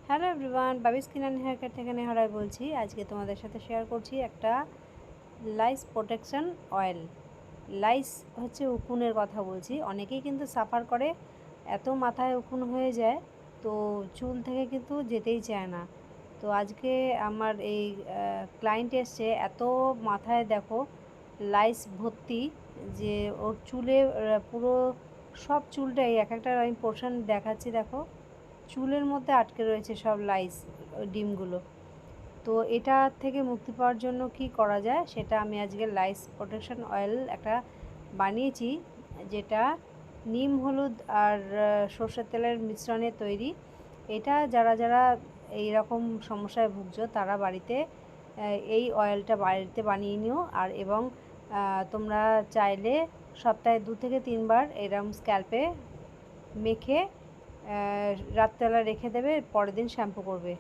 Hello everyone, Babi skin and hair care থেকে নেহারাই বলছি। আজকে তোমাদের সাথে শেয়ার করছি একটা লাইস প্রোটেকশন অয়েল। লাইস হচ্ছে উকুনের কথা বলছি। অনেকেই কিন্তু সাফার করে, এত মাথায় উকুন হয়ে যায়, তো চুল থেকে কিন্তু যেতেই চায় না। তো আজকে আমার এই ক্লায়েন্ট এসছে, এত মাথায় দেখো লাইস ভর্তি, যে ওর চুলে পুরো সব চুলটাই এক একটা আমি পোর্শন দেখাচ্ছি, দেখো চুলের মধ্যে আটকে রয়েছে সব লাইস ডিমগুলো। তো এটা থেকে মুক্তি পাওয়ার জন্য কি করা যায় সেটা আমি আজকে লাইস প্রোটেকশন অয়েল একটা বানিয়েছি, যেটা নিম হলুদ আর সর্ষের তেলের মিশ্রণে তৈরি। এটা যারা যারা এই রকম সমস্যায় ভুগছো তারা বাড়িতে এই অয়েলটা বাড়িতে বানিয়ে নিও। আর এবং তোমরা চাইলে সপ্তাহে 2 থেকে 3 বার এরম স্ক্যাল্পে মেখে রাত্রেবেলা রেখে দেবে, পরের দিন শ্যাম্পু করবে।